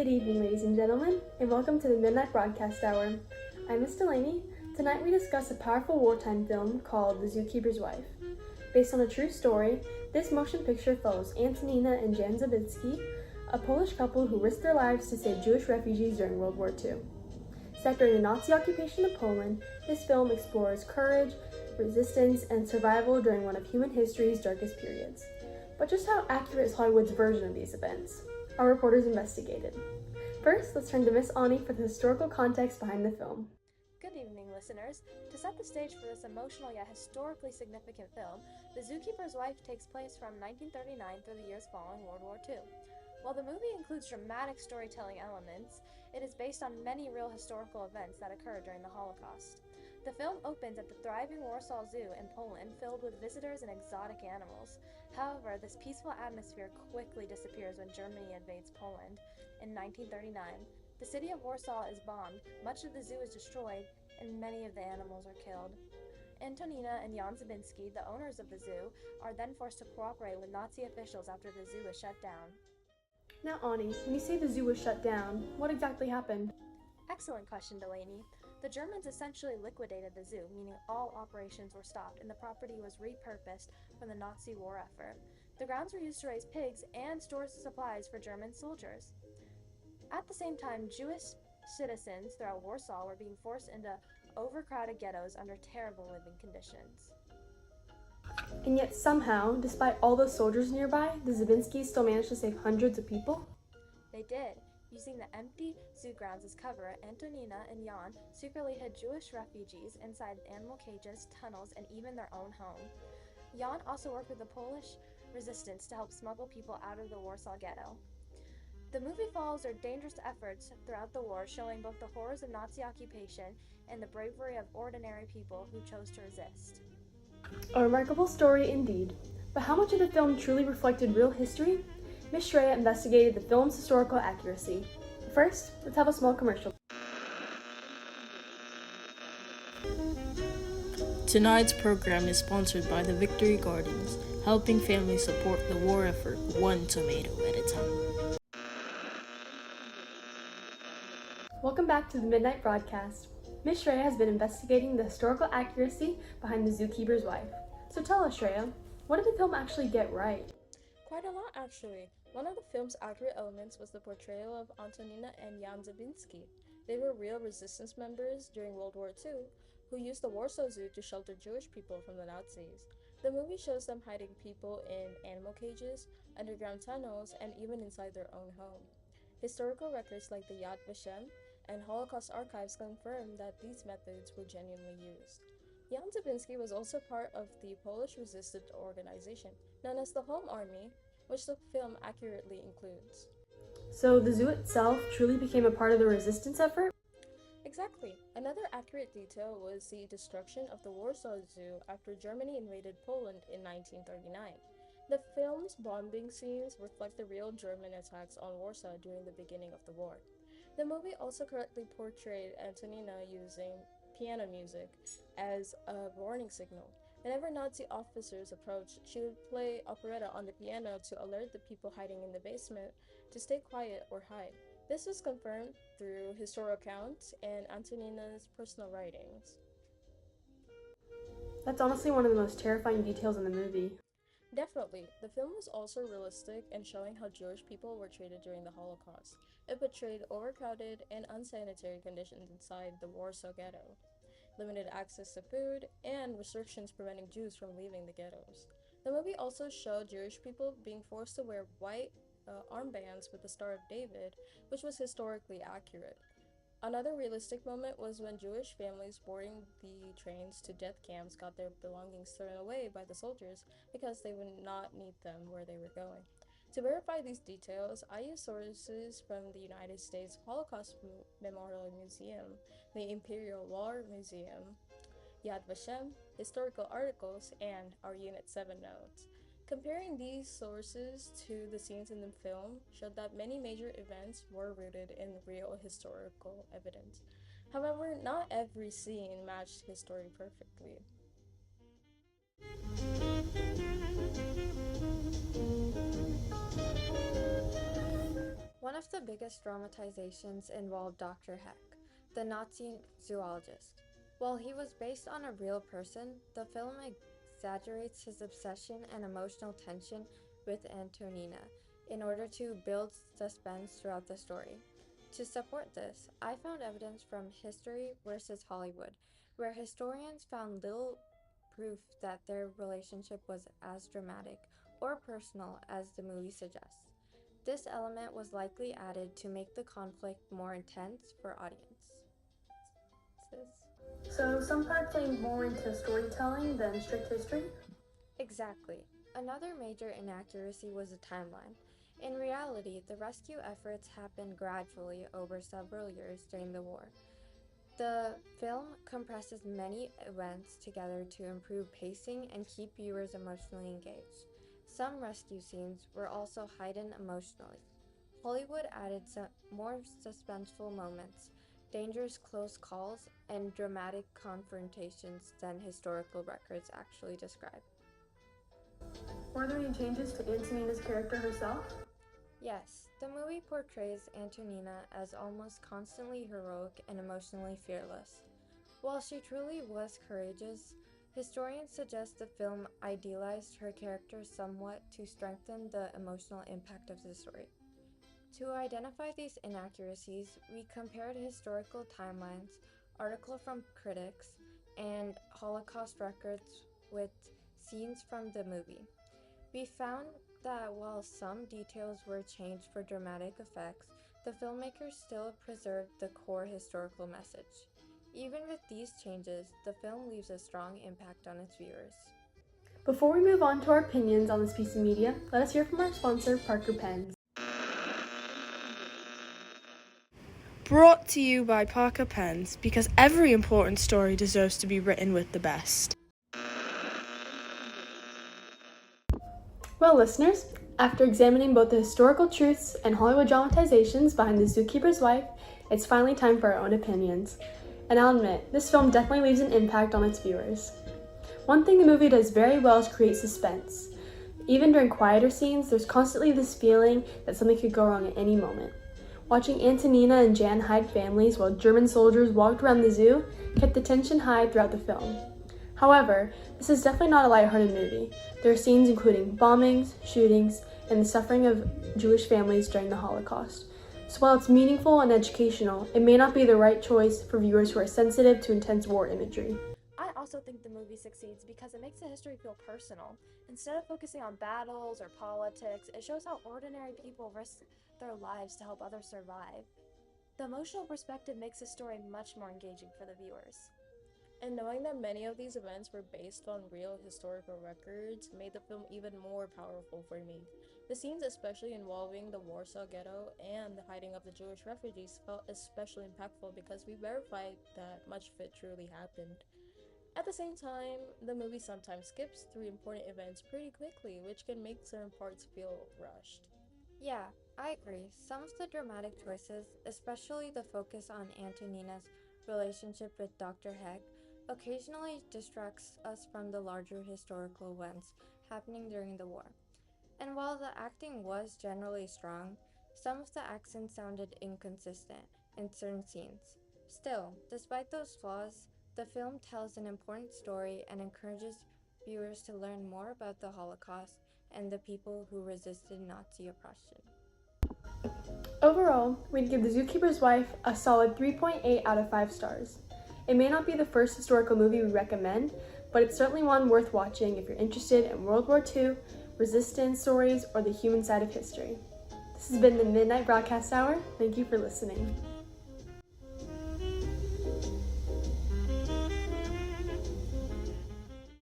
Good evening, ladies and gentlemen, and welcome to the Midnight Broadcast Hour. I'm Miss Delaney. Tonight we discuss a powerful wartime film called The Zookeeper's Wife. Based on a true story, this motion picture follows Antonina and Jan Zabinski, a Polish couple who risked their lives to save Jewish refugees during World War II. Set during the Nazi occupation of Poland, this film explores courage, resistance, and survival during one of human history's darkest periods. But just how accurate is Hollywood's version of these events? Our reporters investigated. First, let's turn to Miss Ani for the historical context behind the film. Good evening, listeners. To set the stage for this emotional yet historically significant film, The Zookeeper's Wife takes place from 1939 through the years following World War II. While the movie includes dramatic storytelling elements, it is based on many real historical events that occurred during the Holocaust. The film opens at the thriving Warsaw Zoo in Poland, filled with visitors and exotic animals. However, this peaceful atmosphere quickly disappears when Germany invades Poland. In 1939, the city of Warsaw is bombed, much of the zoo is destroyed, and many of the animals are killed. Antonina and Jan Zabinski, the owners of the zoo, are then forced to cooperate with Nazi officials after the zoo is shut down. Now, Ani, when you say the zoo was shut down, what exactly happened? Excellent question, Delaney. The Germans essentially liquidated the zoo, meaning all operations were stopped and the property was repurposed for the Nazi war effort. The grounds were used to raise pigs and store supplies for German soldiers. At the same time, Jewish citizens throughout Warsaw were being forced into overcrowded ghettos under terrible living conditions. And yet somehow, despite all those soldiers nearby, the Zabinskis still managed to save hundreds of people? They did. Using the empty zoo grounds as cover, Antonina and Jan secretly hid Jewish refugees inside animal cages, tunnels, and even their own home. Jan also worked with the Polish resistance to help smuggle people out of the Warsaw ghetto. The movie follows their dangerous efforts throughout the war, showing both the horrors of Nazi occupation and the bravery of ordinary people who chose to resist. A remarkable story indeed. But how much of the film truly reflected real history? Ms. Shreya investigated the film's historical accuracy. First, let's have a small commercial. Tonight's program is sponsored by the Victory Gardens, helping families support the war effort one tomato at a time. Welcome back to the Midnight Broadcast. Ms. Shreya has been investigating the historical accuracy behind The Zookeeper's Wife. So tell us, Shreya, what did the film actually get right? Quite a lot, actually. One of the film's accurate elements was the portrayal of Antonina and Jan Zabinski. They were real resistance members during World War II who used the Warsaw Zoo to shelter Jewish people from the Nazis. The movie shows them hiding people in animal cages, underground tunnels, and even inside their own home. Historical records like the Yad Vashem and Holocaust archives confirm that these methods were genuinely used. Jan Zabinski was also part of the Polish resistance organization, known as the Home Army, which the film accurately includes. So the zoo itself truly became a part of the resistance effort? Exactly. Another accurate detail was the destruction of the Warsaw Zoo after Germany invaded Poland in 1939. The film's bombing scenes reflect the real German attacks on Warsaw during the beginning of the war. The movie also correctly portrayed Antonina using piano music as a warning signal. Whenever Nazi officers approached, she would play operetta on the piano to alert the people hiding in the basement to stay quiet or hide. This was confirmed through historical accounts and Antonina's personal writings. That's honestly one of the most terrifying details in the movie. Definitely. The film was also realistic in showing how Jewish people were treated during the Holocaust. It portrayed overcrowded and unsanitary conditions inside the Warsaw Ghetto, limited access to food, and restrictions preventing Jews from leaving the ghettos. The movie also showed Jewish people being forced to wear white armbands with the Star of David, which was historically accurate. Another realistic moment was when Jewish families boarding the trains to death camps got their belongings thrown away by the soldiers because they would not need them where they were going. To verify these details, I used sources from the United States Holocaust Memorial Museum, the Imperial War Museum, Yad Vashem, historical articles, and our Unit 7 notes. Comparing these sources to the scenes in the film showed that many major events were rooted in real historical evidence. However, not every scene matched his story perfectly. One of the biggest dramatizations involved Dr. Heck, the Nazi zoologist. While he was based on a real person, the film exaggerates his obsession and emotional tension with Antonina in order to build suspense throughout the story. To support this, I found evidence from History versus Hollywood, where historians found little proof that their relationship was as dramatic or personal as the movie suggests. This element was likely added to make the conflict more intense for audiences. So some parts lean more into storytelling than strict history? Exactly. Another major inaccuracy was the timeline. In reality, the rescue efforts happened gradually over several years during the war. The film compresses many events together to improve pacing and keep viewers emotionally engaged. Some rescue scenes were also heightened emotionally. Hollywood added some more suspenseful moments, dangerous close calls, and dramatic confrontations than historical records actually describe. Were there any changes to Antonina's character herself? Yes, the movie portrays Antonina as almost constantly heroic and emotionally fearless. While she truly was courageous, historians suggest the film idealized her character somewhat to strengthen the emotional impact of the story. To identify these inaccuracies, we compared historical timelines, articles from critics, and Holocaust records with scenes from the movie. We found that while some details were changed for dramatic effects, the filmmakers still preserved the core historical message. Even with these changes, the film leaves a strong impact on its viewers. Before we move on to our opinions on this piece of media, let us hear from our sponsor, Parker Pens. Brought to you by Parker Pens, because every important story deserves to be written with the best. Well, listeners, after examining both the historical truths and Hollywood dramatizations behind The Zookeeper's Wife, it's finally time for our own opinions. And I'll admit, this film definitely leaves an impact on its viewers. One thing the movie does very well is create suspense. Even during quieter scenes, there's constantly this feeling that something could go wrong at any moment. Watching Antonina and Jan hide families while German soldiers walked around the zoo kept the tension high throughout the film. However, this is definitely not a lighthearted movie. There are scenes including bombings, shootings, and the suffering of Jewish families during the Holocaust. So while it's meaningful and educational, it may not be the right choice for viewers who are sensitive to intense war imagery. I also think the movie succeeds because it makes the history feel personal. Instead of focusing on battles or politics, it shows how ordinary people risk their lives to help others survive. The emotional perspective makes the story much more engaging for the viewers. And knowing that many of these events were based on real historical records made the film even more powerful for me. The scenes, especially involving the Warsaw Ghetto and the hiding of the Jewish refugees, felt especially impactful because we verified that much of it truly happened. At the same time, the movie sometimes skips through important events pretty quickly, which can make certain parts feel rushed. Yeah, I agree. Some of the dramatic choices, especially the focus on Antonina's relationship with Dr. Heck, occasionally distracts us from the larger historical events happening during the war. And while the acting was generally strong, some of the accents sounded inconsistent in certain scenes. Still, despite those flaws, the film tells an important story and encourages viewers to learn more about the Holocaust and the people who resisted Nazi oppression. Overall, we'd give The Zookeeper's Wife a solid 3.8 out of 5 stars. It may not be the first historical movie we recommend, but it's certainly one worth watching if you're interested in World War II, resistance stories, or the human side of history. This has been the Midnight Broadcast Hour. Thank you for listening.